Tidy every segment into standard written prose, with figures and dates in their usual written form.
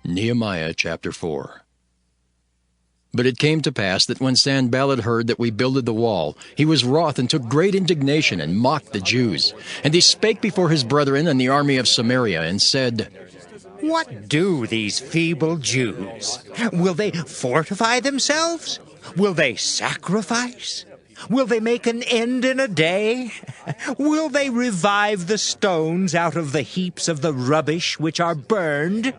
Nehemiah chapter 4. But it came to pass that when Sanballat heard that we builded the wall, he was wroth and took great indignation and mocked the Jews. And he spake before his brethren and the army of Samaria and said, What do these feeble Jews? Will they fortify themselves? Will they sacrifice? Will they make an end in a day? Will they revive the stones out of the heaps of the rubbish which are burned?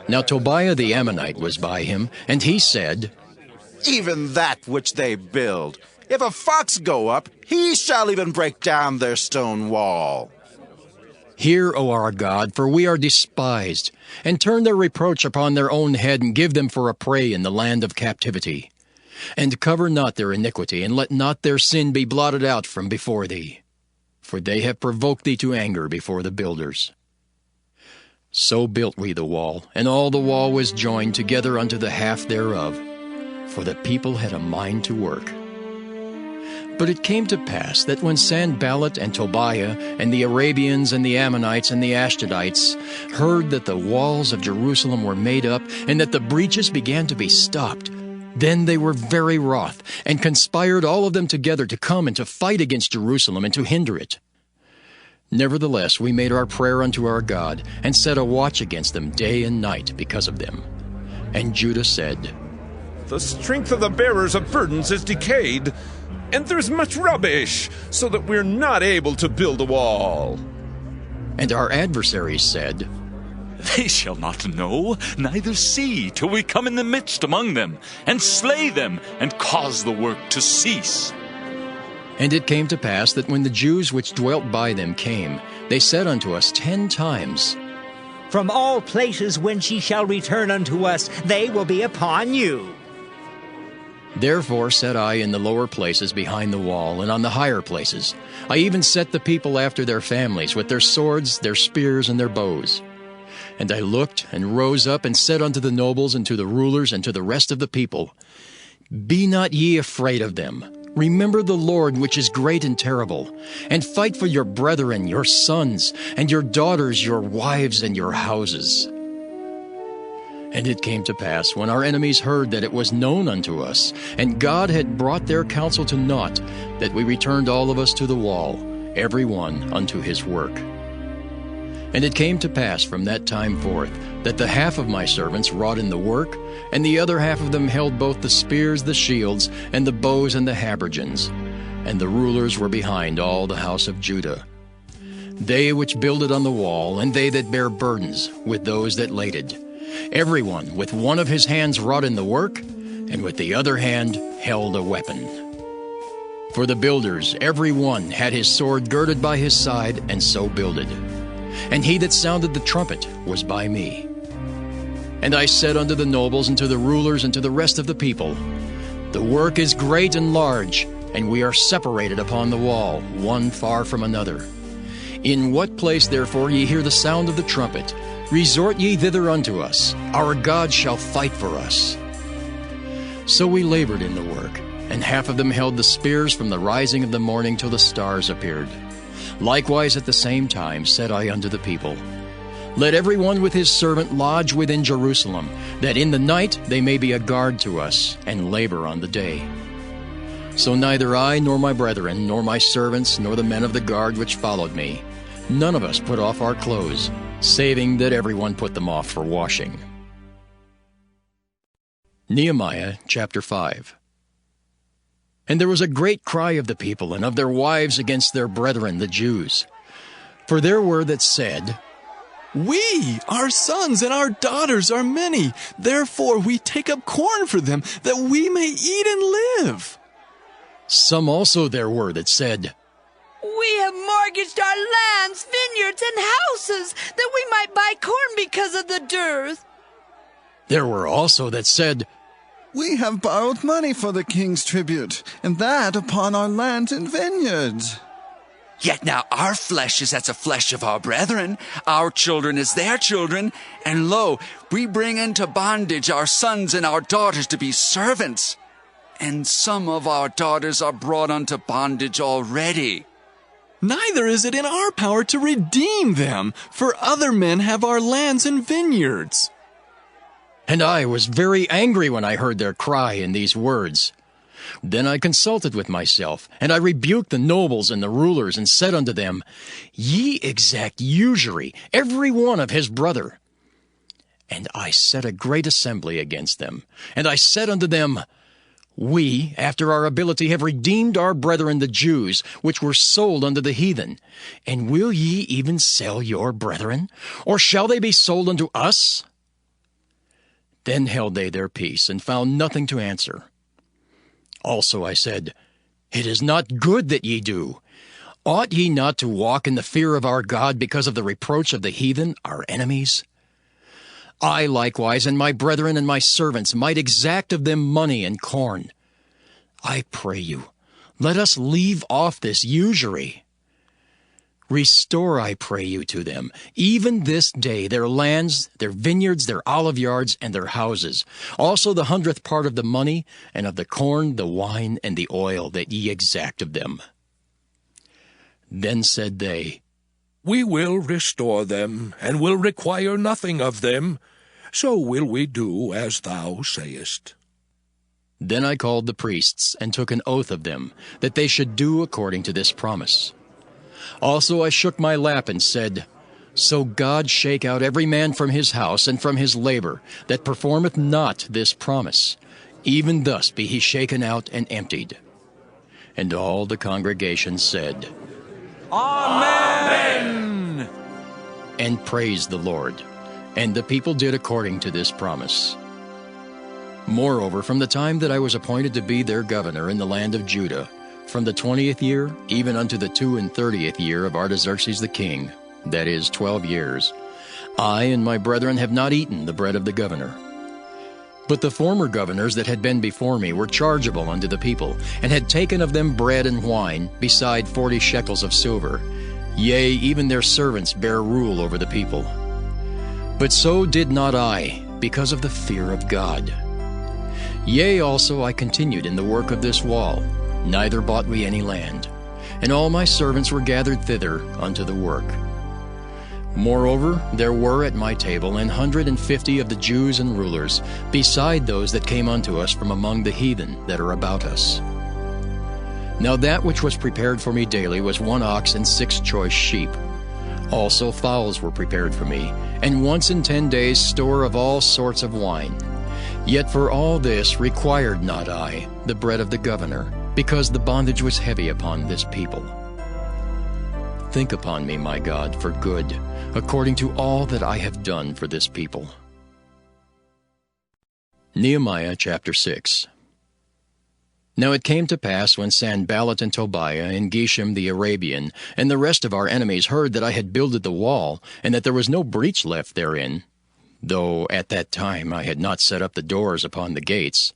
Now Tobiah the Ammonite was by him, and he said, Even that which they build, if a fox go up, he shall even break down their stone wall. Hear, O our God, for we are despised, and turn their reproach upon their own head, and give them for a prey in the land of captivity. And cover not their iniquity, and let not their sin be blotted out from before thee. For they have provoked thee to anger before the builders. So built we the wall, and all the wall was joined together unto the half thereof, for the people had a mind to work. But it came to pass that when Sanballat and Tobiah and the Arabians and the Ammonites and the Ashdodites heard that the walls of Jerusalem were made up, and that the breaches began to be stopped, then they were very wroth, and conspired all of them together to come and to fight against Jerusalem and to hinder it. Nevertheless, we made our prayer unto our God, and set a watch against them day and night because of them. And Judah said, The strength of the bearers of burdens is decayed, and there's much rubbish, so that we're not able to build a wall. And our adversaries said, They shall not know, neither see, till we come in the midst among them, and slay them, and cause the work to cease. And it came to pass that when the Jews which dwelt by them came, they said unto us 10 times, From all places whence ye shall return unto us, they will be upon you. Therefore set I in the lower places behind the wall, and on the higher places. I even set the people after their families, with their swords, their spears, and their bows. And I looked, and rose up, and said unto the nobles, and to the rulers, and to the rest of the people, Be not ye afraid of them. Remember the Lord, which is great and terrible, and fight for your brethren, your sons, and your daughters, your wives, and your houses. And it came to pass, when our enemies heard that it was known unto us, and God had brought their counsel to naught, that we returned all of us to the wall, every one unto his work. And it came to pass from that time forth, that the half of my servants wrought in the work, and the other half of them held both the spears, the shields, and the bows, and the habergeons. And the rulers were behind all the house of Judah. They which builded on the wall, and they that bare burdens, with those that laded. Every one with one of his hands wrought in the work, and with the other hand held a weapon. For the builders, every one had his sword girded by his side, and so builded. And he that sounded the trumpet was by me. And I said unto the nobles, and to the rulers, and to the rest of the people, The work is great and large, and we are separated upon the wall, one far from another. In what place therefore ye hear the sound of the trumpet, resort ye thither unto us. Our God shall fight for us. So we labored in the work, and half of them held the spears from the rising of the morning till the stars appeared. Likewise at the same time said I unto the people, Let every one with his servant lodge within Jerusalem, that in the night they may be a guard to us, and labor on the day. So neither I, nor my brethren, nor my servants, nor the men of the guard which followed me, none of us put off our clothes, saving that every one put them off for washing. Nehemiah chapter 5. And there was a great cry of the people and of their wives against their brethren, the Jews. For there were that said, We, our sons and our daughters are many, therefore we take up corn for them, that we may eat and live. Some also there were that said, We have mortgaged our lands, vineyards, and houses, that we might buy corn because of the dearth. There were also that said, We have borrowed money for the king's tribute, and that upon our lands and vineyards. Yet now our flesh is as the flesh of our brethren, our children as their children, and lo, we bring into bondage our sons and our daughters to be servants. And some of our daughters are brought unto bondage already. Neither is it in our power to redeem them, for other men have our lands and vineyards. And I was very angry when I heard their cry in these words. Then I consulted with myself, and I rebuked the nobles and the rulers, and said unto them, Ye exact usury, every one of his brother. And I set a great assembly against them. And I said unto them, We, after our ability, have redeemed our brethren the Jews, which were sold unto the heathen. And will ye even sell your brethren? Or shall they be sold unto us? Then held they their peace, and found nothing to answer. Also I said, It is not good that ye do. Ought ye not to walk in the fear of our God because of the reproach of the heathen, our enemies? I likewise and my brethren and my servants might exact of them money and corn. I pray you, let us leave off this usury. Restore, I pray you, to them, even this day, their lands, their vineyards, their olive yards, and their houses, also the 100th part of the money, and of the corn, the wine, and the oil that ye exact of them. Then said they, We will restore them, and will require nothing of them. So will we do as thou sayest. Then I called the priests, and took an oath of them, that they should do according to this promise. Also I shook my lap and said, So God shake out every man from his house and from his labor, that performeth not this promise. Even thus be he shaken out and emptied. And all the congregation said, Amen! And praised the Lord. And the people did according to this promise. Moreover, from the time that I was appointed to be their governor in the land of Judah, from the 20th year, even unto the 32nd year of Artaxerxes the king, that is, 12 years, I and my brethren have not eaten the bread of the governor. But the former governors that had been before me were chargeable unto the people, and had taken of them bread and wine, beside 40 shekels of silver. Yea, even their servants bare rule over the people. But so did not I, because of the fear of God. Yea, also I continued in the work of this wall, neither bought we any land, and all my servants were gathered thither unto the work. Moreover, there were at my table 150 of the Jews and rulers, beside those that came unto us from among the heathen that are about us. Now that which was prepared for me daily was 1 ox and 6 choice sheep. Also fowls were prepared for me, and once in 10 days store of all sorts of wine. Yet for all this required not I the bread of the governor, because the bondage was heavy upon this people. Think upon me, my God, for good, according to all that I have done for this people. Nehemiah chapter 6. Now it came to pass when Sanballat and Tobiah and Geshem the Arabian and the rest of our enemies heard that I had builded the wall, and that there was no breach left therein, though at that time I had not set up the doors upon the gates,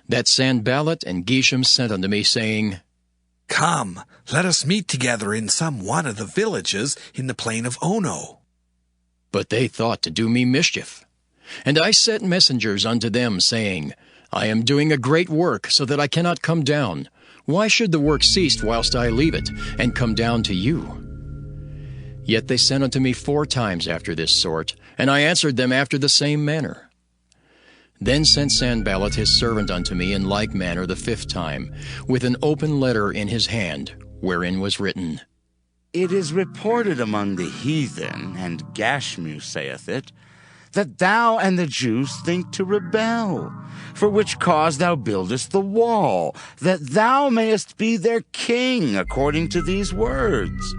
that Sanballat and Geshem sent unto me, saying, Come, let us meet together in some one of the villages in the plain of Ono. But they thought to do me mischief. And I sent messengers unto them, saying, I am doing a great work, so that I cannot come down. Why should the work cease whilst I leave it, and come down to you? Yet they sent unto me 4 times after this sort, and I answered them after the same manner. Then sent Sanballat his servant unto me in like manner the 5th time, with an open letter in his hand, wherein was written, It is reported among the heathen, and Gashmu saith it, that thou and the Jews think to rebel, for which cause thou buildest the wall, that thou mayest be their king, according to these words.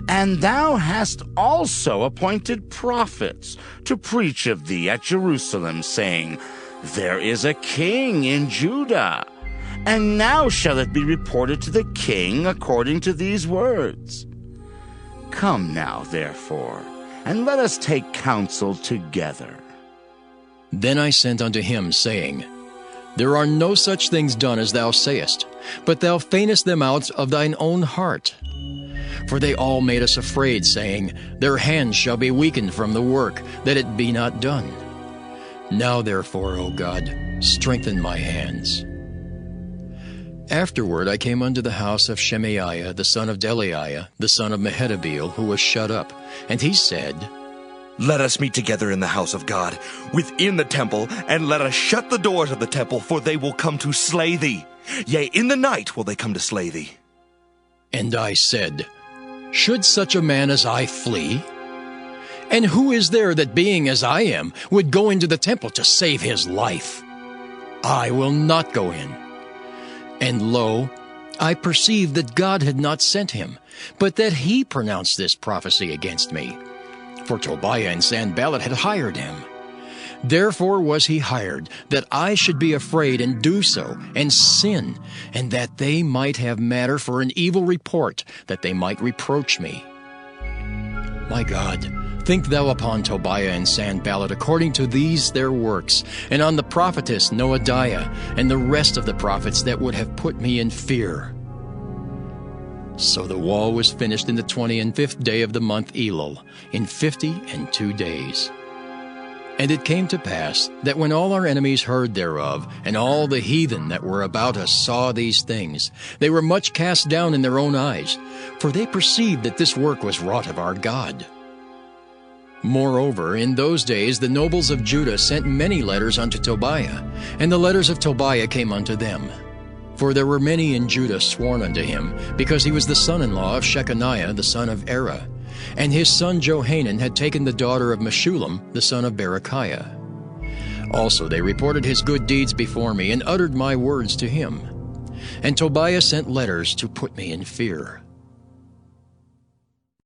And thou hast also appointed prophets to preach of thee at Jerusalem, saying, There is a king in Judah. And now shall it be reported to the king according to these words. Come now, therefore, and let us take counsel together. Then I sent unto him, saying, There are no such things done as thou sayest, but thou feignest them out of thine own heart. For they all made us afraid, saying, Their hands shall be weakened from the work, that it be not done. Now therefore, O God, strengthen my hands. Afterward I came unto the house of Shemaiah the son of Delaiah, the son of Mehetabeel, who was shut up. And he said, Let us meet together in the house of God, within the temple, and let us shut the doors of the temple, for they will come to slay thee. Yea, in the night will they come to slay thee. And I said, Should such a man as I flee? And who is there that, being as I am, would go into the temple to save his life? I will not go in. And lo, I perceived that God had not sent him, but that he pronounced this prophecy against me. For Tobiah and Sanballat had hired him. Therefore was he hired, that I should be afraid and do so, and sin, and that they might have matter for an evil report, that they might reproach me. My God, think thou upon Tobiah and Sanballat according to these their works, and on the prophetess Noadiah, and the rest of the prophets that would have put me in fear. So the wall was finished in the 25th day of the month Elul, in 52 days. And it came to pass that when all our enemies heard thereof, and all the heathen that were about us saw these things, they were much cast down in their own eyes, for they perceived that this work was wrought of our God. Moreover, in those days the nobles of Judah sent many letters unto Tobiah, and the letters of Tobiah came unto them. For there were many in Judah sworn unto him, because he was the son-in-law of Shechaniah the son of Erah, and his son Johanan had taken the daughter of Meshullam the son of Berechiah. Also they reported his good deeds before me, and uttered my words to him. And Tobiah sent letters to put me in fear.